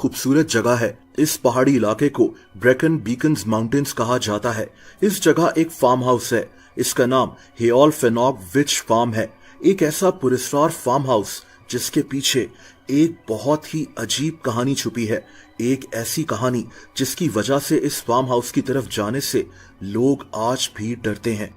खूबसूरत जगह है। इस पहाड़ी इलाके को ब्रेकन बीकन्स माउंटेन्स कहा जाता है। इस जगह एक फार्म हाउस है। इसका नाम हेओल फेनॉग विच फार्म है। एक ऐसा पुरस्कार फार्म हाउस जिसके पीछे एक बहुत ही अजीब कहानी छुपी है। एक ऐसी कहानी जिसकी वजह से इस फार्म हाउस की तरफ जाने से लोग आज भी डरते हैं।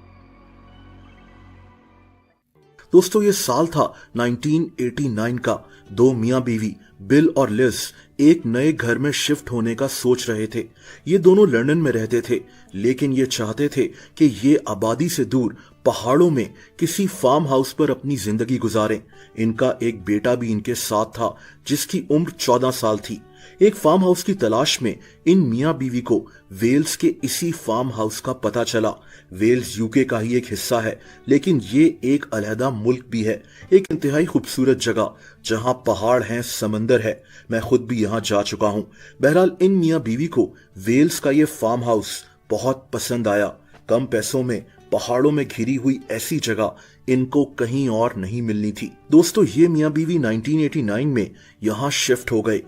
दोस्तों, ये साल था 1989 का। दो मियां बीवी बिल और लिज एक नए घर में शिफ्ट होने का सोच रहे थे। ये दोनों लंदन में रहते थे, लेकिन ये चाहते थे कि ये आबादी से दूर पहाड़ों में किसी फार्म हाउस पर अपनी जिंदगी गुजारें। इनका एक बेटा भी इनके साथ था जिसकी उम्र 14 साल थी। एक फार्म हाउस की तलाश में इन मियां बीवी को वेल्स के इसी फार्म हाउस का पता चला। वेल्स यूके का ही एक हिस्सा है, लेकिन ये एक अलहदा मुल्क भी है। एक इंतहाई खूबसूरत जगह जहां पहाड़ हैं, समंदर है। मैं खुद भी यहां जा चुका हूं। बहरहाल इन मियां बीवी को वेल्स का ये फार्म हाउस बहुत पसंद आया। कम पैसों में पहाड़ों में घिरी हुई ऐसी जगह इनको कहीं और नहीं मिलनी थी। दोस्तों, ये मियां बीवी 1989 में यहां शिफ्ट हो गए।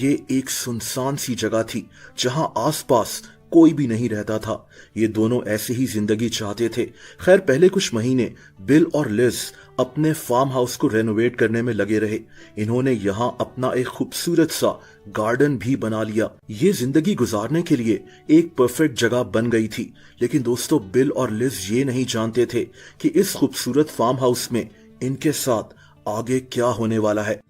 ये एक सुनसान सी जगह थी जहां आसपास कोई भी नहीं रहता था। ये दोनों ऐसे ही जिंदगी चाहते थे। खैर, पहले कुछ महीने बिल और लिज अपने फार्म हाउस को रेनोवेट करने में लगे रहे। इन्होंने यहाँ अपना एक खूबसूरत सा गार्डन भी बना लिया। ये जिंदगी गुजारने के लिए एक परफेक्ट जगह बन गई थी। लेकिन दोस्तों, बिल और लिज ये नहीं जानते थे कि इस खूबसूरत फार्म हाउस में इनके साथ आगे क्या होने वाला है।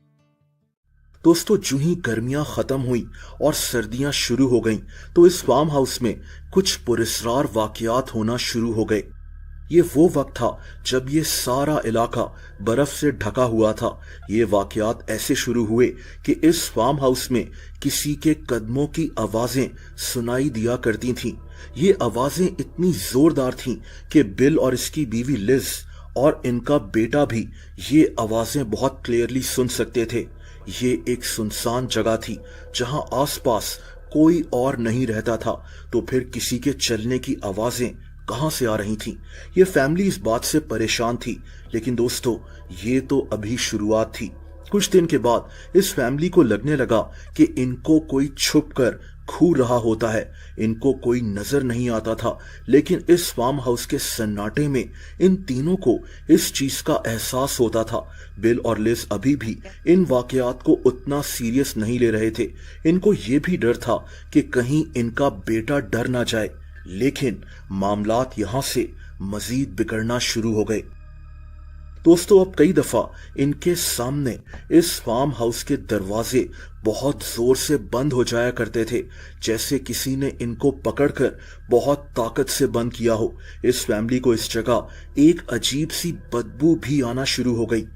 दोस्तों, जो ही गर्मियां खत्म हुई और सर्दियां शुरू हो गईं, तो इस फार्म हाउस में कुछ पुरस्कार वाकयात होना शुरू हो गए। ये वो वक्त था जब ये सारा इलाका बर्फ से ढका हुआ था। ये वाकयात ऐसे शुरू हुए कि इस फार्म हाउस में किसी के कदमों की आवाजें सुनाई दिया करती थीं। ये आवाजें इतनी जोरदार थीं कि बिल और इसकी बीवी लिज और इनका बेटा भी ये आवाजें बहुत क्लियरली सुन सकते थे। ये एक सुनसान जगह थी जहां आसपास कोई और नहीं रहता था, तो फिर किसी के चलने की आवाजें कहां से आ रही थीं? ये फैमिली इस बात से परेशान थी। लेकिन दोस्तों, ये तो अभी शुरुआत थी। कुछ दिन के बाद इस फैमिली को लगने लगा कि इनको कोई छुप कर घूर रहा होता है। इनको कोई नजर नहीं आता था, लेकिन इस फार्म हाउस के सन्नाटे में इन तीनों को इस चीज का एहसास होता था। बिल और लिज अभी भी इन वाकयात को उतना सीरियस नहीं ले रहे थे। इनको ये भी डर था कि कहीं इनका बेटा डर ना जाए। लेकिन मामलात यहां से मजीद बिगड़ना शुरू हो गए। दोस्तों, अब कई दफा इनके सामने इस फार्म हाउस के दरवाजे बहुत जोर से बंद हो जाया करते थे, जैसे किसी ने इनको पकड़कर बहुत ताकत से बंद किया हो। इस फैमिली को इस जगह एक अजीब सी बदबू भी आना शुरू हो गई।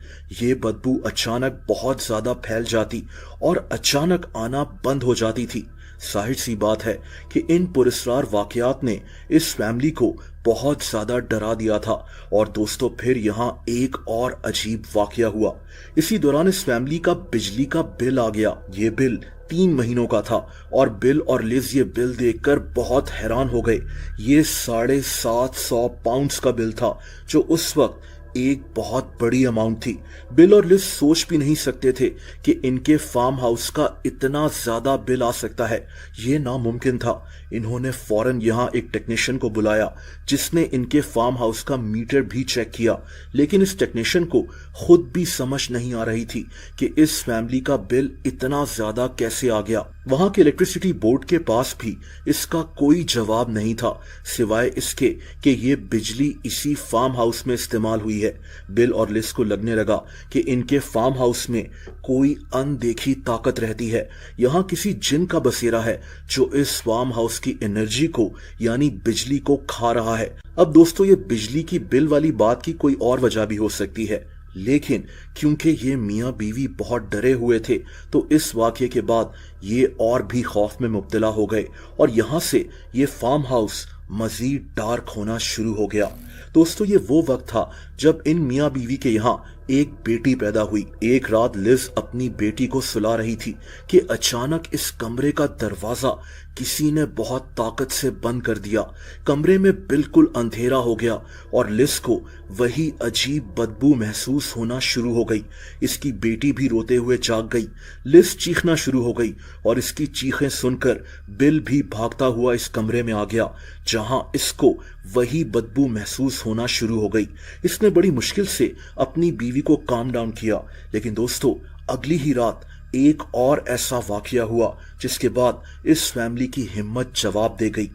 ये बदबू अचानक बहुत ज्यादा फैल जाती और अचानक आना बंद हो जाती थी। जाहिर सी बात है कि इन पुरस्कार वाकयात ने इस फैमिली को बहुत ज्यादा डरा दिया था। और दोस्तों, फिर यहाँ एक और अजीब वाकया हुआ। इसी दौरान इस फैमिली का बिजली का बिल आ गया। ये बिल 3 महीनों का था और बिल और लिज ये बिल देखकर बहुत हैरान हो गए। ये 750 पाउंड्स का बिल था, जो उस वक्त एक बहुत बड़ी अमाउंट थी। बिल और लिज सोच भी नहीं सकते थे कि इनके फार्म हाउस का इतना ज्यादा बिल आ सकता है। ये नामुमकिन था। इन्होंने फौरन यहाँ एक टेक्नीशियन को बुलाया, जिसने इनके फार्म हाउस का मीटर भी चेक किया। लेकिन इस टेक्नीशियन को खुद भी समझ नहीं आ रही थी कि इस फैमिली का बिल इतना ज्यादा कैसे आ गया। वहां के इलेक्ट्रिसिटी बोर्ड के पास भी इसका कोई जवाब नहीं था, सिवाय इसके कि ये बिजली इसी फार्म हाउस में इस्तेमाल हुई है। बिल और लिज को लगने लगा कि इनके फार्म हाउस में कोई अनदेखी ताकत रहती है। यहाँ किसी जिन का बसेरा है जो इस फार्म हाउस की एनर्जी को, यानी बिजली को खा रहा है। अब दोस्तों, ये बिजली की बिल वाली बात की कोई और वजह भी हो सकती है, लेकिन क्योंकि ये मियां बीवी बहुत डरे हुए थे, तो इस वाकये के बाद ये और भी खौफ में मुब्तला हो गए और यहां से ये फार्म हाउस मजीद डार्क होना शुरू हो गया। दोस्तों, ये वो वक्त था जब इन मियां बीवी के यहाँ एक बेटी पैदा हुई। एक रात लिज अपनी बेटी को सुला रही थी कि अचानक इस कमरे का दरवाजा किसी ने बहुत ताकत से बंद कर दिया। कमरे में बिल्कुल अंधेरा हो गया और लिज को वही अजीब बदबू महसूस होना शुरू हो गई। इसकी बेटी भी रोते हुए जाग गई। लिज चीखना शुरू हो गई और इसकी चीखें सुनकर बिल भी भागता हुआ इस कमरे में आ गया जहां इसको वही बदबू महसूस होना शुरू हो गई। इसने बड़ी मुश्किल से अपनी बीवी को काम डाउन किया, लेकिन दोस्तों अगली ही रात एक और ऐसा वाकया हुआ जिसके बाद इस फैमिली की हिम्मत जवाब दे गई।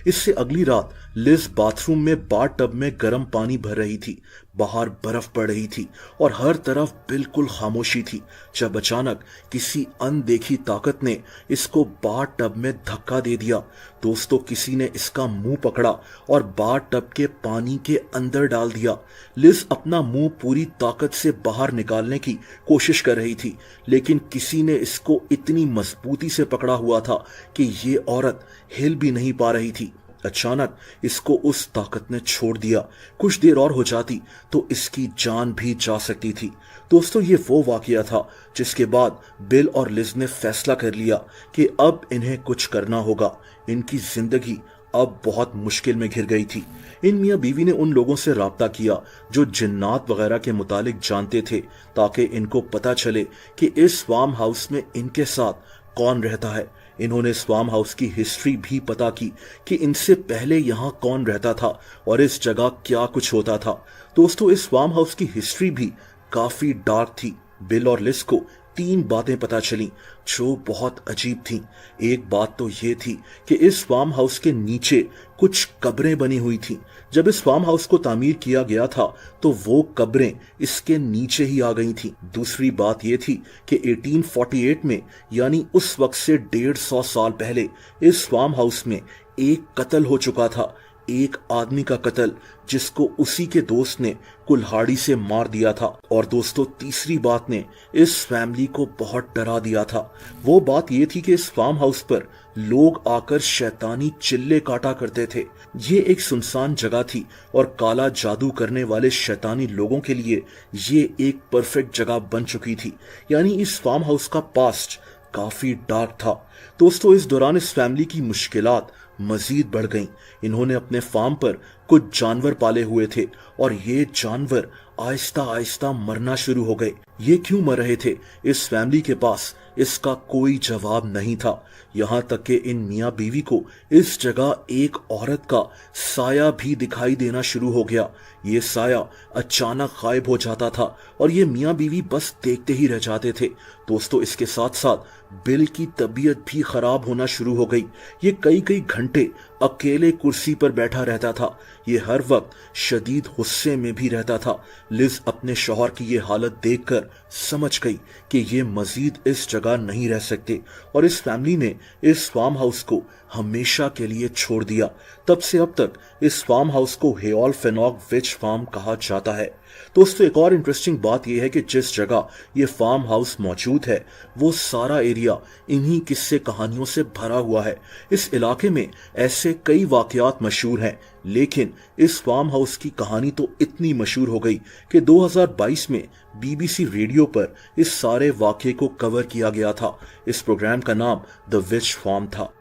इससे अगली रात लिज बाथरूम में बाथटब में गर्म पानी भर रही थी। बाहर बर्फ पड़ रही थी और हर तरफ बिल्कुल खामोशी थी जब अचानक किसी अनदेखी ताकत ने इसको बाथटब में धक्का दे दिया। दोस्तों किसी ने इसका मुंह पकड़ा और बाथटब के पानी के अंदर डाल दिया। लिज अपना मुंह पूरी ताकत से बाहर निकालने की कोशिश कर रही थी, लेकिन किसी ने इसको इतनी मजबूती से पकड़ा हुआ था कि ये औरत हिल भी नहीं पा रही थी। अचानक इसको उस ताकत ने छोड़ दिया। कुछ देर और हो जाती तो इसकी जान भी जा सकती थी। दोस्तों ये वो वाकया था जिसके बाद बिल और लिज ने फैसला कर लिया कि अब इन्हें कुछ करना होगा। इनकी जिंदगी अब बहुत मुश्किल में घिर गई थी। इन मियां बीवी ने उन लोगों से राब्ता किया जो जिन्नात वगैरह के मुतालिक जानते थे, ताकि इनको पता चले कि इस फार्म हाउस में इनके साथ कौन रहता है। इन्होंने इस फार्म हाउस की हिस्ट्री भी पता की कि इनसे पहले यहाँ कौन रहता था और इस जगह क्या कुछ होता था। दोस्तों इस फार्म हाउस की हिस्ट्री भी काफी डार्क थी। बिल और लिज को 3 बातें पता चली जो बहुत अजीब थीं। एक बात तो ये थी कि इस फार्म हाउस के नीचे कुछ कब्रें बनी हुई थीं। जब इस फार्म हाउस को तामीर किया गया था तो वो कब्रें इसके नीचे ही आ गई थीं। दूसरी बात ये थी कि 1848 में यानी उस वक्त से 150 साल पहले इस फार्म हाउस में एक कत्ल हो चुका था। एक आदमी का कत्ल जिसको उसी के दोस्त ने कुल्हाड़ी से मार दिया था। और दोस्तों तीसरी बात ने इस फैमिली को बहुत डरा दिया था। वो बात ये थी कि इस फार्म हाउस पर लोग आकर शैतानी चिल्ले काटा करते थे। ये एक सुनसान जगह थी और काला जादू करने वाले शैतानी लोगों के लिए ये एक परफेक्ट जगह बन चुकी थी। यानी इस फार्म हाउस का पास्ट काफी डार्क था। दोस्तों इस दौरान इस फैमिली की मुश्किलात मजीद बढ़ गईं। इन्होंने अपने फार्म पर कुछ जानवर पाले हुए थे और ये जानवर आहिस्ता आहिस्ता मरना शुरू हो गए। ये क्यों मर रहे थे इस फैमिली के पास इसका कोई जवाब नहीं था। यहाँ तक कि इन मियाँ बीवी को इस जगह एक औरत का साया भी दिखाई देना शुरू हो गया। ये साया अचानक गायब हो जाता था और ये मियाँ बीवी बस देखते ही रह जाते थे। दोस्तों इसके साथ साथ बिल की तबीयत भी खराब होना शुरू हो गई। ये कई कई घंटे अकेले कुर्सी पर बैठा रहता था। ये हर वक्त शदीद गुस्से में भी रहता था। लिज अपने शौहर की ये हालत देखकर समझ गई कि ये मजीद इस जगह नहीं रह सकते और इस फैमिली ने इस फार्म हाउस को हमेशा के लिए छोड़ दिया। तब से अब तक इस फार्म हाउस को हेओल फेनॉग विच फार्म कहा जाता है। दोस्तों एक और इंटरेस्टिंग बात यह है कि जिस जगह ये फार्म हाउस मौजूद है वो सारा एरिया इन्हीं किस्से कहानियों से भरा हुआ है। इस इलाके में ऐसे कई वाकयात मशहूर हैं, लेकिन इस फार्म हाउस की कहानी तो इतनी मशहूर हो गई कि 2022 में BBC रेडियो पर इस सारे वाकये को कवर किया गया था। इस प्रोग्राम का नाम द विच फार्म था।